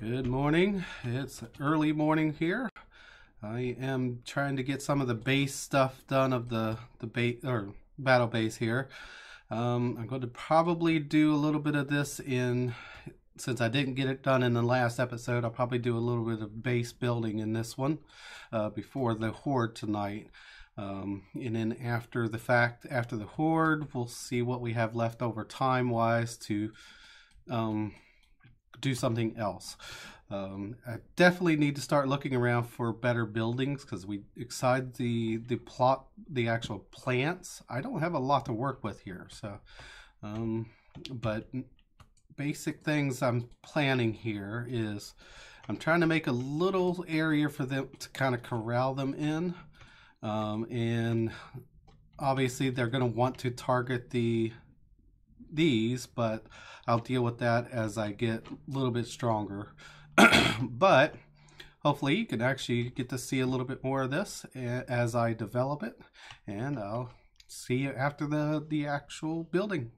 Good morning. It's early morning here. I am trying to get some of the base stuff done of the base or battle base here. I'm going to probably do a little bit of this since I didn't get it done in the last episode. I'll probably do a little bit of base building in this one before the horde tonight. And then after the horde, we'll see what we have left over time-wise to do something else. I definitely need to start looking around for better buildings because besides the actual plants, I don't have a lot to work with here. So, but basic things I'm planning here is I'm trying to make a little area for them to kind of corral them in, and obviously they're going to want to target these, but I'll deal with that as I get a little bit stronger. But hopefully you can actually get to see a little bit more of this as I develop it, and I'll see you after the actual building.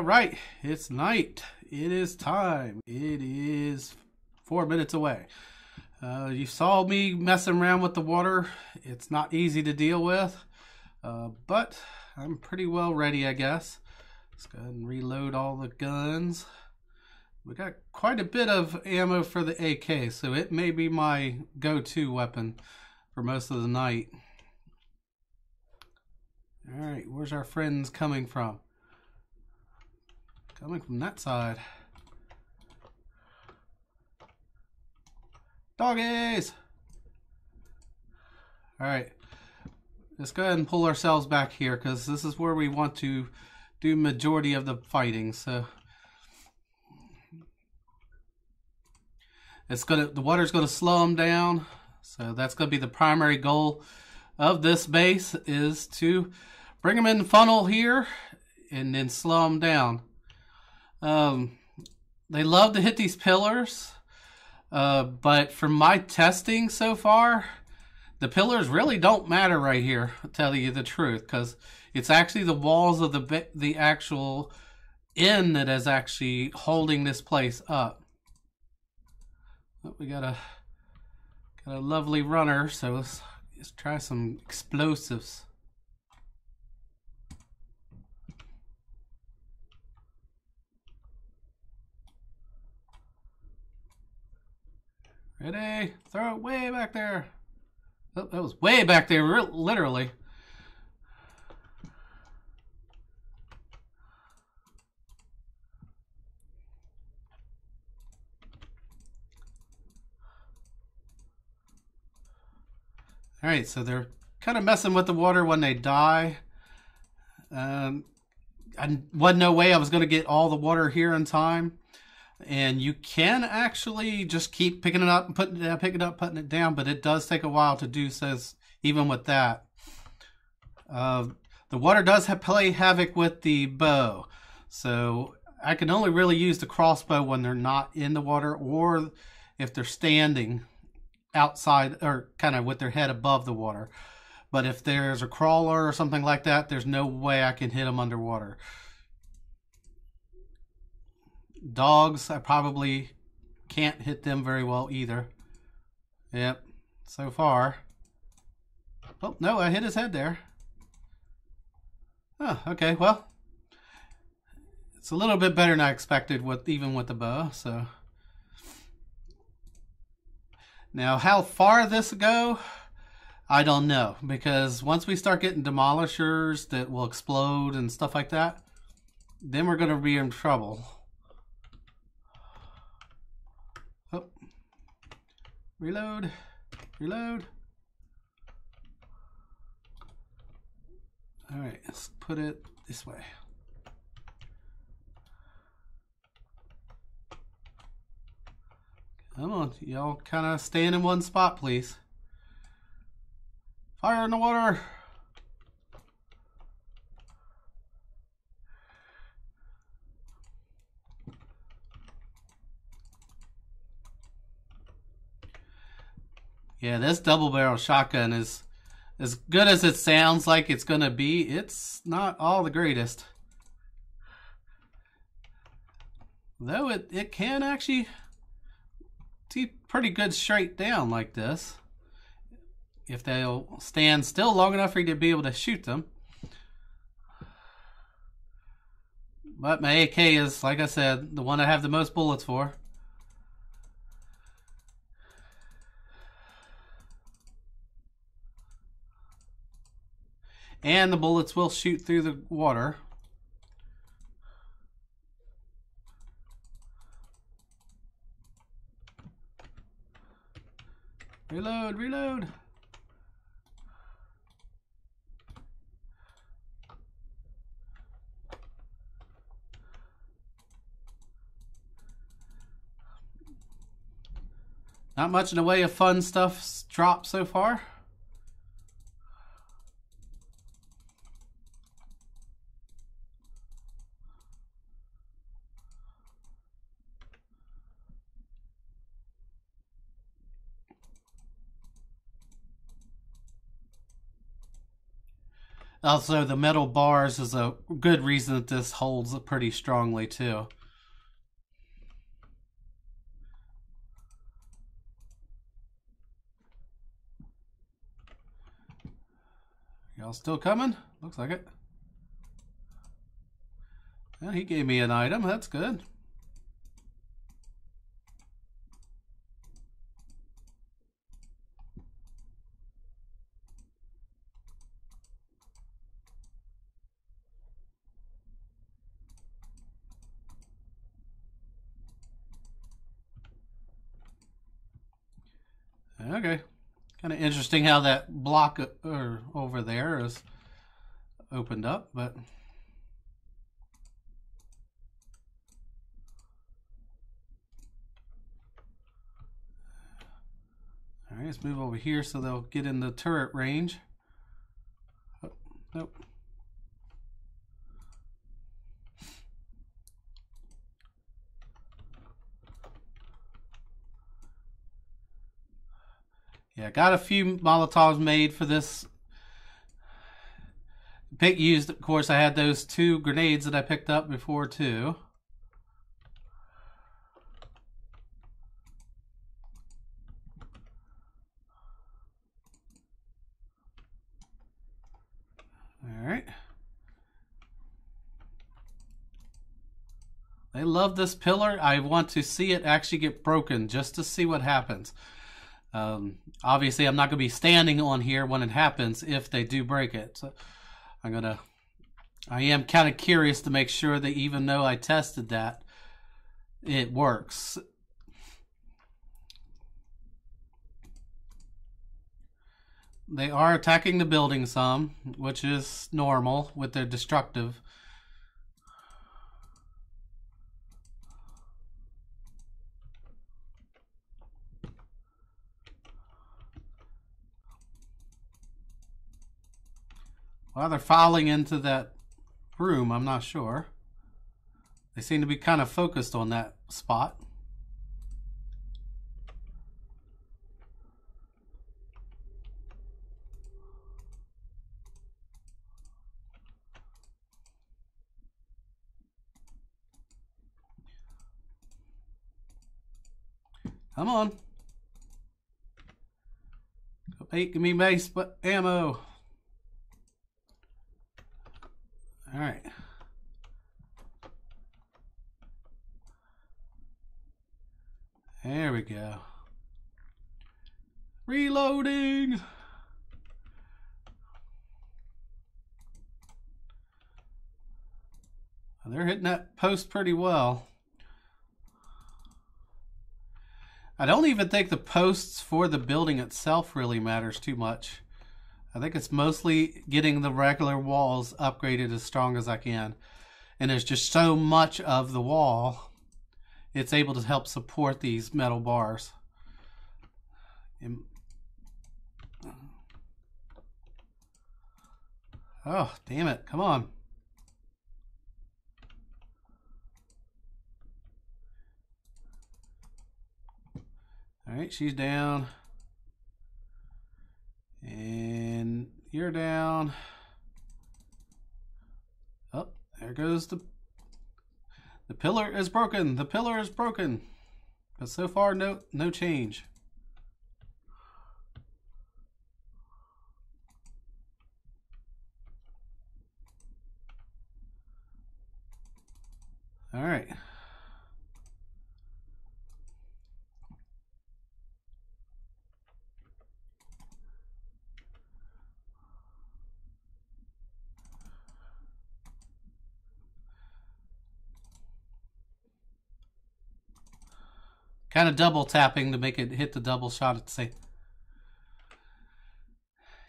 right, it's night. It is time. It is 4 minutes away. You saw me messing around with the water. It's not easy to deal with, but I'm pretty well ready, I guess. Let's go ahead and reload all the guns. We got quite a bit of ammo for the AK, so it may be my go-to weapon for most of the night. All right, where's our friends coming from? Coming from that side. Doggies! All right, let's go ahead and pull ourselves back here because this is where we want to do majority of the fighting. So the water's gonna slow them down. So that's gonna be the primary goal of this base, is to bring them in the funnel here and then slow them down. They love to hit these pillars, but from my testing so far, the pillars really don't matter right here, to tell you the truth, because it's actually the walls of the actual inn that is actually holding this place up. Oh, we got a lovely runner, so let's try some explosives. Ready? Throw it way back there. Oh, that was way back there, literally. All right, so they're kind of messing with the water when they die. I wasn't no way I was going to get all the water here in time. And you can actually just keep picking it up and putting it down, but it does take a while to do so, even with that. The water does play havoc with the bow. So I can only really use the crossbow when they're not in the water, or if they're standing outside or kind of with their head above the water. But if there's a crawler or something like that, there's no way I can hit them underwater. Dogs, I probably can't hit them very well either. Yep, so far. Oh, no, I hit his head there. Oh, okay, well, it's a little bit better than I expected, even with the bow, so. Now, how far this go, I don't know, because once we start getting demolishers that will explode and stuff like that, then we're going to be in trouble. Oh. Reload. Reload. All right, let's put it this way. Come on, y'all kind of stand in one spot, please. Fire in the water. Yeah, this double barrel shotgun is as good as it sounds like it's gonna be. It's not all the greatest, though it can actually see pretty good straight down like this if they'll stand still long enough for you to be able to shoot them. But my AK is, like I said, the one I have the most bullets for. And the bullets will shoot through the water. Reload, reload. Not much in the way of fun stuff dropped so far. Also, the metal bars is a good reason that this holds pretty strongly too. Y'all still coming? Looks like it. Well, he gave me an item. That's good. Okay. Kind of interesting how that block over there is opened up, but all right, let's move over here so they'll get in the turret range. Oh, nope. Yeah, got a few Molotovs made for this. Used, of course, I had those 2 grenades that I picked up before too. All right. They love this pillar. I want to see it actually get broken just to see what happens. Obviously, I'm not going to be standing on here when it happens if they do break it. So I am kind of curious to make sure that even though I tested that, it works. They are attacking the building some, which is normal with their destructive. Well, they're filing into that room, I'm not sure. They seem to be kind of focused on that spot. Come on. Hey, give me mace ammo. All right. There we go. Reloading. They're hitting that post pretty well. I don't even think the posts for the building itself really matters too much. I think it's mostly getting the regular walls upgraded as strong as I can. And there's just so much of the wall, it's able to help support these metal bars. Oh, damn it. Come on. All right, she's down. And you're down. Oh, there goes the pillar is broken. The pillar is broken. But so far, no change. All right. Kind of double tapping to make it hit the double shot at the same.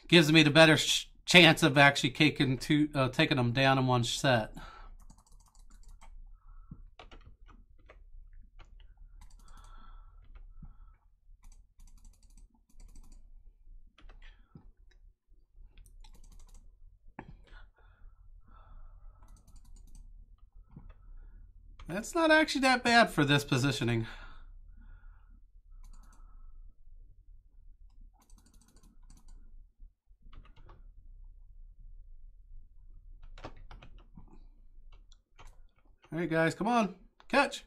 Gives me the better chance of actually taking them down in one set. That's not actually that bad for this positioning. All right, guys, come on, catch.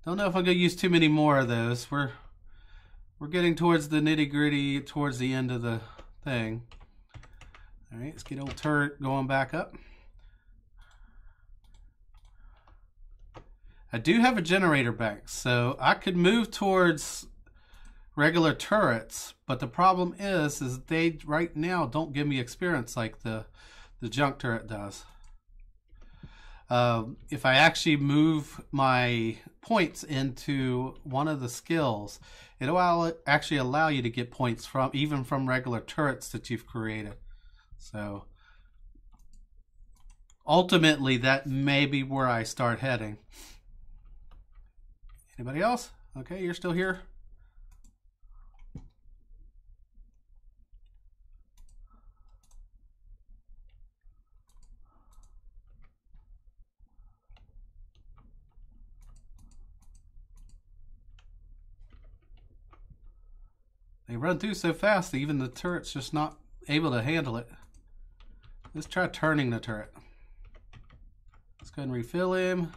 Don't know if I'm gonna use too many more of those. We're getting towards the nitty gritty, towards the end of the thing. All right, let's get old turret going back up. I do have a generator bank, so I could move towards regular turrets, but the problem is they right now don't give me experience like the junk turret does. If I actually move my points into one of the skills, it'll actually allow you to get points from even from regular turrets that you've created. So ultimately, that may be where I start heading. Anybody else? Okay, you're still here. They run through so fast that even the turret's just not able to handle it. Let's try turning the turret. Let's go ahead and refill him.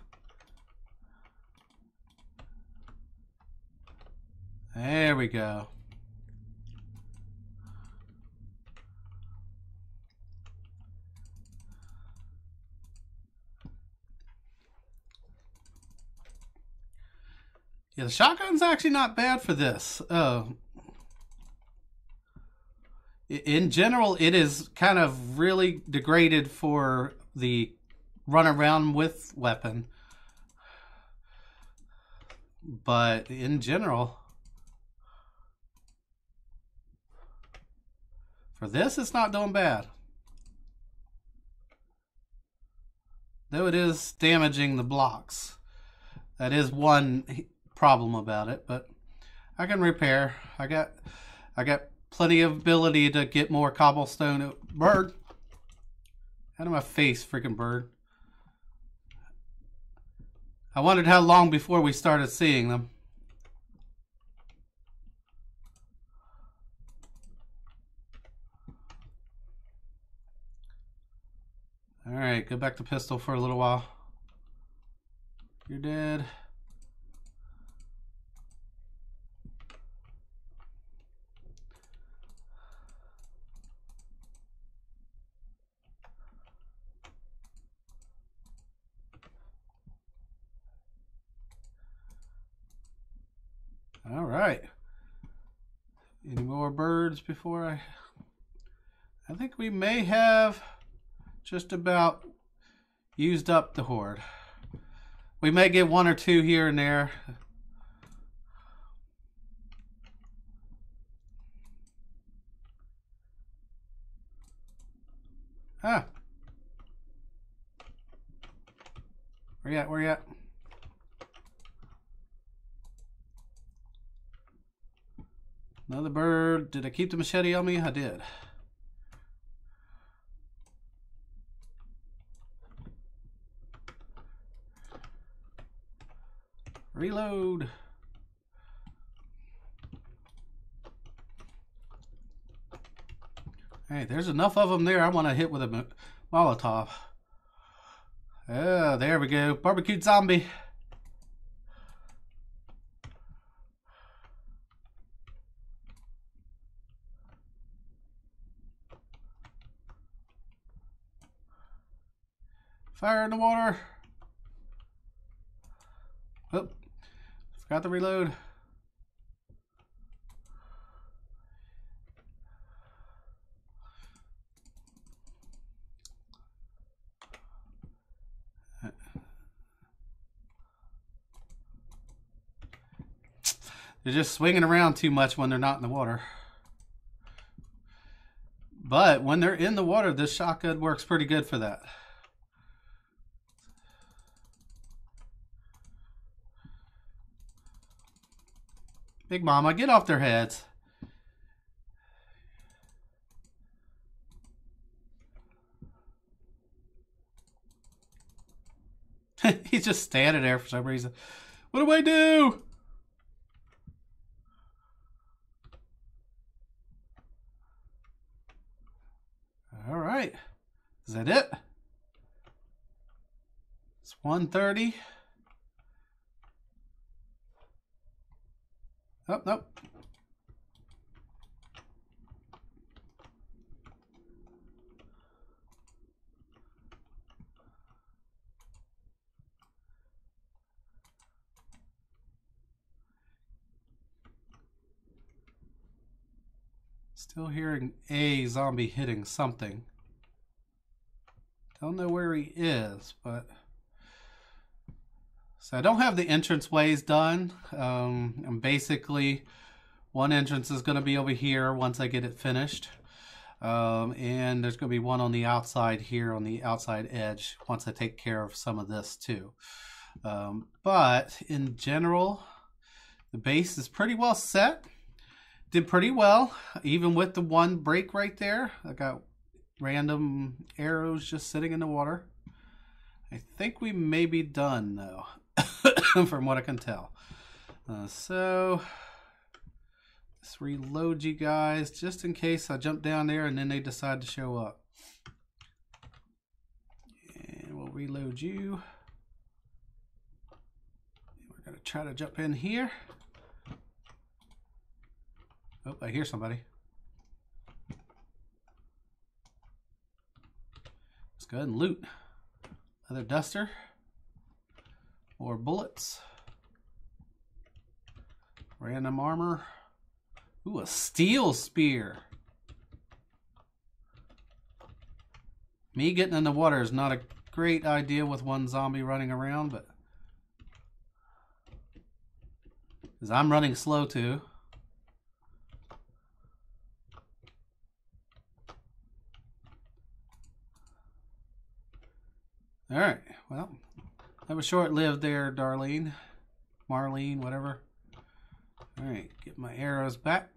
There we go. Yeah, the shotgun's actually not bad for this. In general, it is kind of really degraded for the run around with weapon. But in general, for this, it's not doing bad. Though it is damaging the blocks. That is one problem about it, but I can repair. I got plenty of ability to get more cobblestone. Bird. Out of my face, freaking bird. I wondered how long before we started seeing them. Alright, go back to pistol for a little while. You're dead. All right. Any more birds before I think we may have just about used up the horde. We may get one or two here and there. Ah. Where you at? Where you at? Another bird. Did I keep the machete on me? I did. Reload. Hey, there's enough of them there. I want to hit with a Molotov. Oh, there we go. Barbecued zombie. Fire in the water. Oh, forgot to reload. They're just swinging around too much when they're not in the water. But when they're in the water, this shotgun works pretty good for that. Big Mama, get off their heads. He's just standing there for some reason. What do I do? All right. Is that it? 130. Oh, nope. Still hearing a zombie hitting something. Don't know where he is, but... So I don't have the entrance ways done. And basically, one entrance is going to be over here once I get it finished. And there's going to be one on the outside here, on the outside edge, once I take care of some of this too. But in general, the base is pretty well set. Did pretty well, even with the one break right there. I got random arrows just sitting in the water. I think we may be done though, from what I can tell. So let's reload you guys just in case I jump down there and then they decide to show up. And we'll reload you. We're going to try to jump in here. Oh, I hear somebody. Let's go ahead and loot. Another duster. More bullets. Random armor. Ooh, a steel spear. Me getting in the water is not a great idea with one zombie running around, but... because I'm running slow too. Alright, well, that was short-lived there, Darlene. Marlene, whatever. Alright, get my arrows back.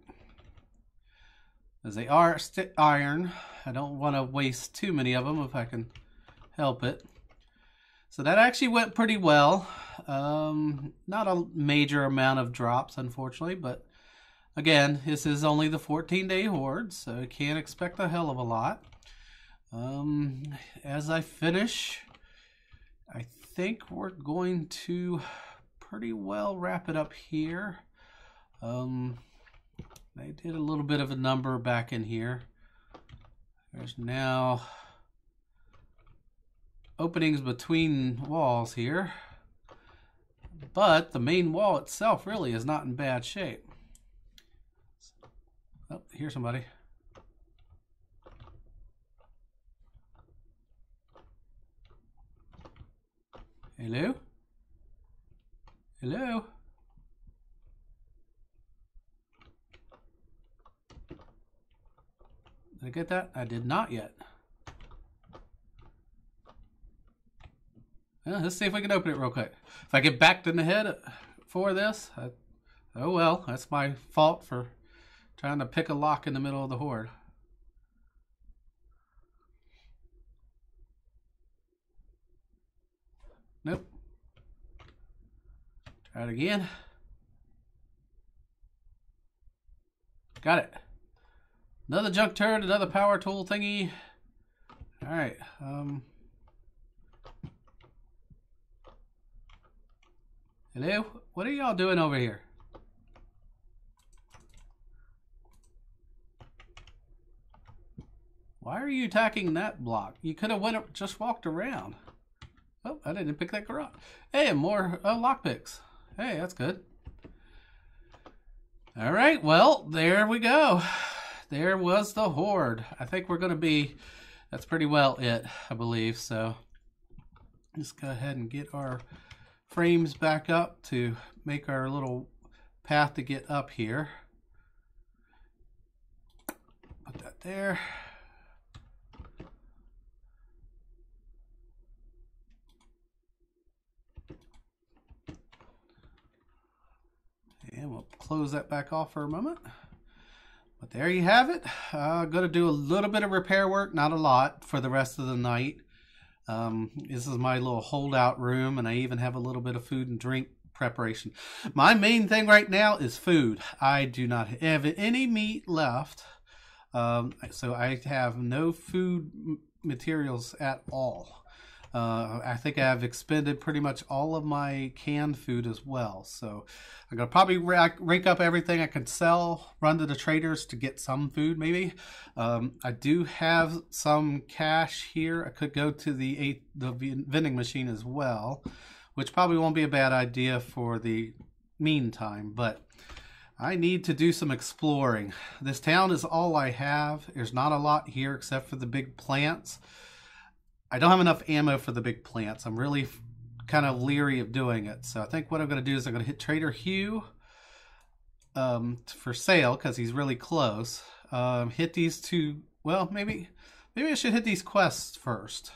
As they are iron, I don't want to waste too many of them if I can help it. So that actually went pretty well. Not a major amount of drops, unfortunately, but again, this is only the 14-day horde, so I can't expect a hell of a lot. As I finish... I think we're going to pretty well wrap it up here. I did a little bit of a number back in here. There's now openings between walls here, but the main wall itself really is not in bad shape. Oh, here's somebody. Hello? Hello? Did I get that? I did not yet. Well, let's see if we can open it real quick. If I get backed in the head for this, oh well, that's my fault for trying to pick a lock in the middle of the horde. Nope. Try it again. Got it. Another junk turret, another power tool thingy. Alright. Hello? What are y'all doing over here? Why are you attacking that block? You could have just walked around. Oh, I didn't pick that garage. Hey, more lockpicks. Hey, that's good. All right, well, there we go. There was the horde. I think we're going to be, that's pretty well it, I believe. So just go ahead and get our frames back up to make our little path to get up here. Put that there. And we'll close that back off for a moment. But there you have it. I'm going to do a little bit of repair work, not a lot, for the rest of the night. This is my little holdout room, and I even have a little bit of food and drink preparation. My main thing right now is food. I do not have any meat left, so I have no food materials at all. I think I've expended pretty much all of my canned food as well. So I'm going to probably rake up everything I can sell, run to the traders to get some food maybe. I do have some cash here. I could go to the vending machine as well, which probably won't be a bad idea for the meantime, but I need to do some exploring. This town is all I have. There's not a lot here except for the big plants. I don't have enough ammo for the big plants. I'm really kind of leery of doing it. So I think what I'm going to do is I'm going to hit Trader Hugh for sale because he's really close. Hit these two. Well, maybe I should hit these quests first.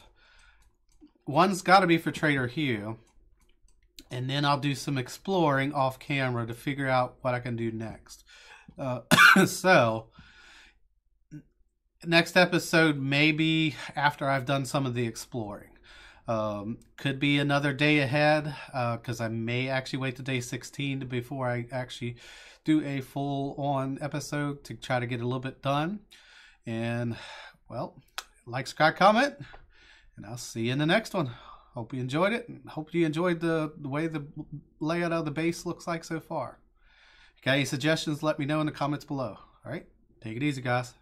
One's got to be for Trader Hugh. And then I'll do some exploring off camera to figure out what I can do next. So, next episode, maybe after I've done some of the exploring. Could be another day ahead, because I may actually wait to day 16 before I actually do a full-on episode to try to get a little bit done. And, well, like, subscribe, comment, and I'll see you in the next one. Hope you enjoyed it, and hope you enjoyed the way the layout of the base looks like so far. If you got any suggestions, let me know in the comments below. All right, take it easy, guys.